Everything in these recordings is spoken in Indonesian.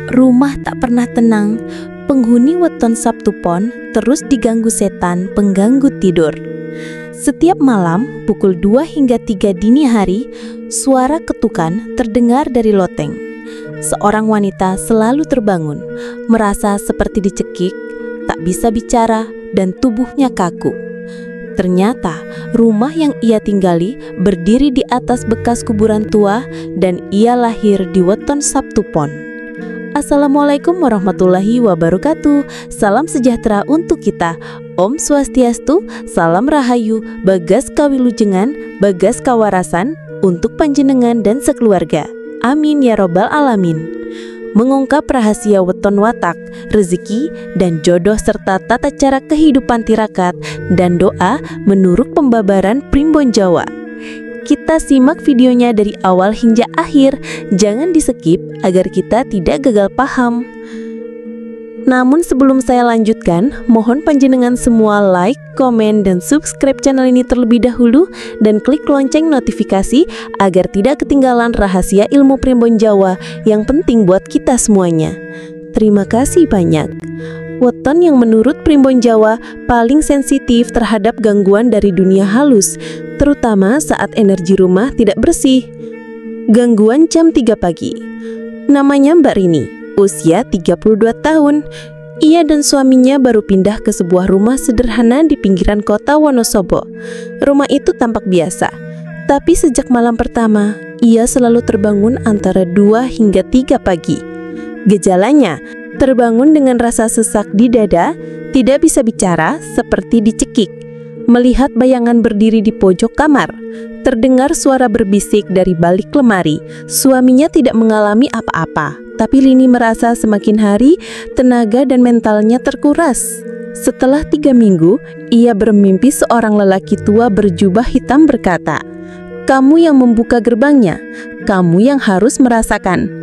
Rumah tak pernah tenang. Penghuni weton Sabtu Pon terus diganggu setan pengganggu tidur. Setiap malam pukul 2 hingga 3 dini hari, suara ketukan terdengar dari loteng. Seorang wanita selalu terbangun, merasa seperti dicekik, tak bisa bicara, dan tubuhnya kaku. Ternyata rumah yang ia tinggali berdiri di atas bekas kuburan tua dan ia lahir di weton Sabtu Pon. Assalamualaikum warahmatullahi wabarakatuh. Salam sejahtera untuk kita. Om Swastiastu, salam rahayu, bagas kawilujengan, bagas kawarasan untuk panjenengan dan sekeluarga. Amin ya robbal alamin. Mengungkap rahasia weton watak, rezeki, dan jodoh serta tata cara kehidupan tirakat dan doa menurut pembabaran Primbon Jawa. Kita simak videonya dari awal hingga akhir, jangan di-skip agar kita tidak gagal paham. Namun sebelum saya lanjutkan, mohon panjenengan semua like, komen, dan subscribe channel ini terlebih dahulu dan klik lonceng notifikasi agar tidak ketinggalan rahasia ilmu Primbon Jawa yang penting buat kita semuanya. Terima kasih banyak. Weton yang menurut Primbon Jawa paling sensitif terhadap gangguan dari dunia halus, terutama saat energi rumah tidak bersih. Gangguan jam 3 pagi. Namanya Mbak Rini, usia 32 tahun. Ia dan suaminya baru pindah ke sebuah rumah sederhana di pinggiran kota Wonosobo. Rumah itu tampak biasa, tapi sejak malam pertama, ia selalu terbangun antara 2 hingga 3 pagi. Gejalanya, terbangun dengan rasa sesak di dada, tidak bisa bicara seperti dicekik, melihat bayangan berdiri di pojok kamar, terdengar suara berbisik dari balik lemari. Suaminya tidak mengalami apa-apa, tapi Rini merasa semakin hari tenaga dan mentalnya terkuras. Setelah 3 minggu, ia bermimpi seorang lelaki tua berjubah hitam berkata, "Kamu yang membuka gerbangnya, kamu yang harus merasakan."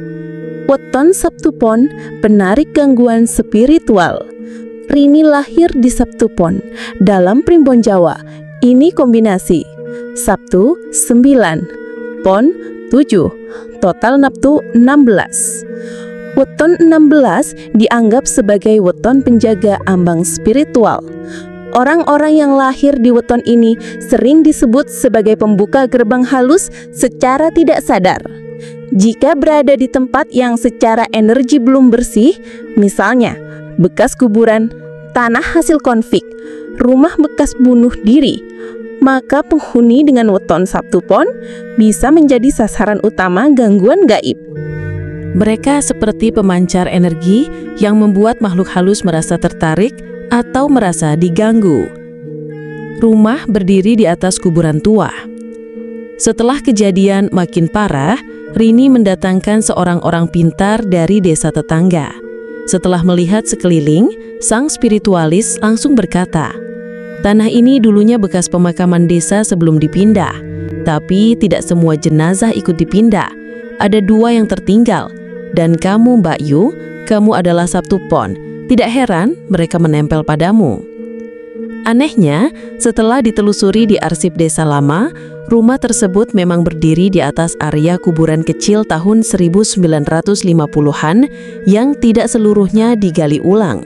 Weton Sabtu Pon penarik gangguan spiritual. Rini lahir di Sabtu Pon. Dalam Primbon Jawa, ini kombinasi Sabtu 9, Pon 7, total naftu 16. Weton 16 dianggap sebagai weton penjaga ambang spiritual. Orang-orang yang lahir di weton ini sering disebut sebagai pembuka gerbang halus secara tidak sadar. Jika berada di tempat yang secara energi belum bersih, misalnya bekas kuburan, tanah hasil konflik, rumah bekas bunuh diri, maka penghuni dengan weton Sabtu Pon bisa menjadi sasaran utama gangguan gaib. Mereka seperti pemancar energi yang membuat makhluk halus merasa tertarik atau merasa diganggu. Rumah berdiri di atas kuburan tua. Setelah kejadian makin parah, Rini mendatangkan seorang orang pintar dari desa tetangga. Setelah melihat sekeliling, sang spiritualis langsung berkata, "Tanah ini dulunya bekas pemakaman desa sebelum dipindah. Tapi tidak semua jenazah ikut dipindah. Ada 2 yang tertinggal. Dan kamu, Mbak Yu, kamu adalah Sabtu Pon. Tidak heran mereka menempel padamu." Anehnya, setelah ditelusuri di arsip desa lama, rumah tersebut memang berdiri di atas area kuburan kecil tahun 1950-an yang tidak seluruhnya digali ulang.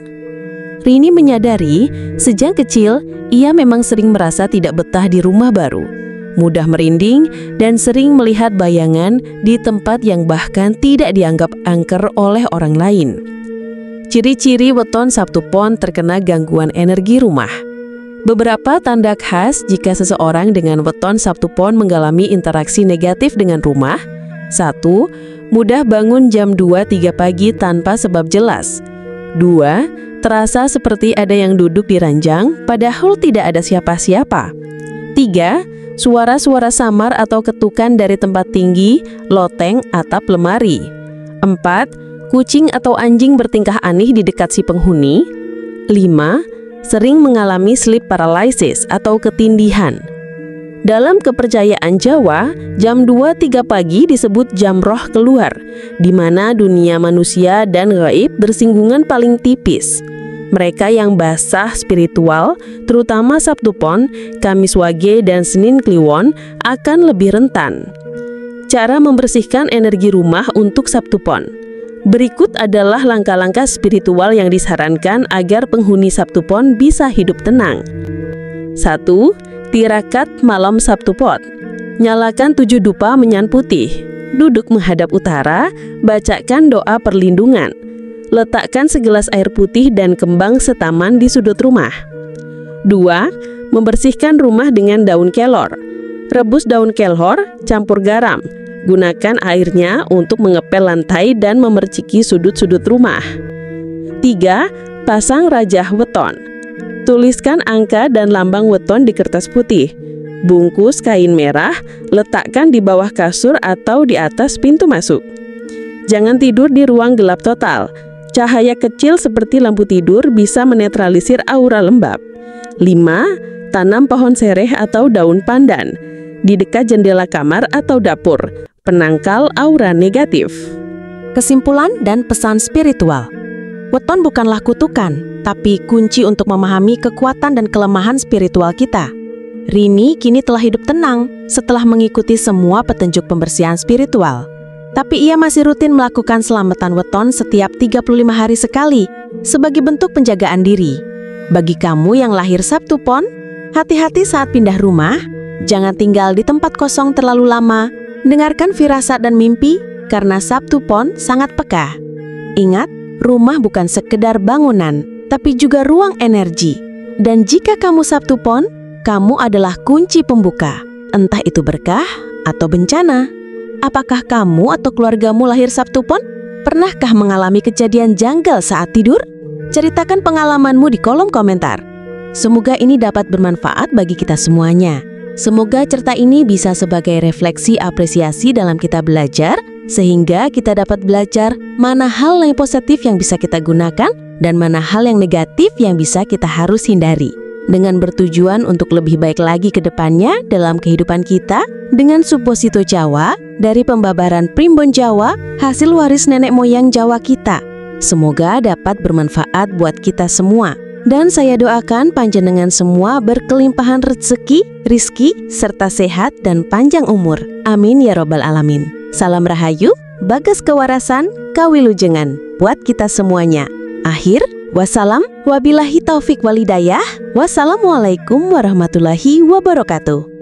Rini menyadari, sejak kecil, ia memang sering merasa tidak betah di rumah baru, mudah merinding, dan sering melihat bayangan di tempat yang bahkan tidak dianggap angker oleh orang lain. Ciri-ciri weton Sabtu Pon terkena gangguan energi rumah. Beberapa tanda khas jika seseorang dengan weton Sabtu Pon mengalami interaksi negatif dengan rumah. 1. Mudah bangun jam 2-3 pagi tanpa sebab jelas. 2. Terasa seperti ada yang duduk di ranjang, padahal tidak ada siapa-siapa. 3. Suara-suara samar atau ketukan dari tempat tinggi, loteng, atap lemari. 4. Kucing atau anjing bertingkah aneh di dekat si penghuni. 5. Sering mengalami sleep paralysis atau ketindihan. Dalam kepercayaan Jawa, jam 2-3 pagi disebut jam roh keluar, di mana dunia manusia dan gaib bersinggungan paling tipis. Mereka yang basah spiritual, terutama Sabtu Pon, Kamis Wage, dan Senin Kliwon, akan lebih rentan. Cara membersihkan energi rumah untuk Sabtu Pon. Berikut adalah langkah-langkah spiritual yang disarankan agar penghuni Sabtu Pon bisa hidup tenang. 1. Tirakat malam Sabtu Pon. Nyalakan 7 dupa menyan putih. Duduk menghadap utara, bacakan doa perlindungan. Letakkan segelas air putih dan kembang setaman di sudut rumah. 2. Membersihkan rumah dengan daun kelor. Rebus daun kelor, campur garam. Gunakan airnya untuk mengepel lantai dan memerciki sudut-sudut rumah. 3. Pasang rajah weton. Tuliskan angka dan lambang weton di kertas putih. Bungkus kain merah, letakkan di bawah kasur atau di atas pintu masuk. Jangan tidur di ruang gelap total. Cahaya kecil seperti lampu tidur bisa menetralisir aura lembab. 5. Tanam pohon sereh atau daun pandan di dekat jendela kamar atau dapur, penangkal aura negatif. Kesimpulan dan pesan spiritual. Weton bukanlah kutukan, tapi kunci untuk memahami kekuatan dan kelemahan spiritual kita. Rini kini telah hidup tenang setelah mengikuti semua petunjuk pembersihan spiritual. Tapi ia masih rutin melakukan selamatan weton setiap 35 hari sekali sebagai bentuk penjagaan diri. Bagi kamu yang lahir Sabtu Pon, hati-hati saat pindah rumah. Jangan tinggal di tempat kosong terlalu lama. Dengarkan firasat dan mimpi karena Sabtu Pon sangat peka. Ingat, rumah bukan sekedar bangunan, tapi juga ruang energi. Dan jika kamu Sabtu Pon, kamu adalah kunci pembuka, entah itu berkah atau bencana. Apakah kamu atau keluargamu lahir Sabtu Pon? Pernahkah mengalami kejadian janggal saat tidur? Ceritakan pengalamanmu di kolom komentar. Semoga ini dapat bermanfaat bagi kita semuanya. Semoga cerita ini bisa sebagai refleksi apresiasi dalam kita belajar, sehingga kita dapat belajar mana hal yang positif yang bisa kita gunakan dan mana hal yang negatif yang bisa kita harus hindari. Dengan bertujuan untuk lebih baik lagi ke depannya dalam kehidupan kita, dengan Supposito Jawa dari pembabaran Primbon Jawa, hasil waris nenek moyang Jawa kita. Semoga dapat bermanfaat buat kita semua. Dan saya doakan panjenengan semua berkelimpahan rezeki, rizki, serta sehat dan panjang umur. Amin ya robbal alamin. Salam rahayu, bagas kewarasan, kawilujengan buat kita semuanya. Akhir, wassalam, wabillahi taufik walidayah, wassalamualaikum warahmatullahi wabarakatuh.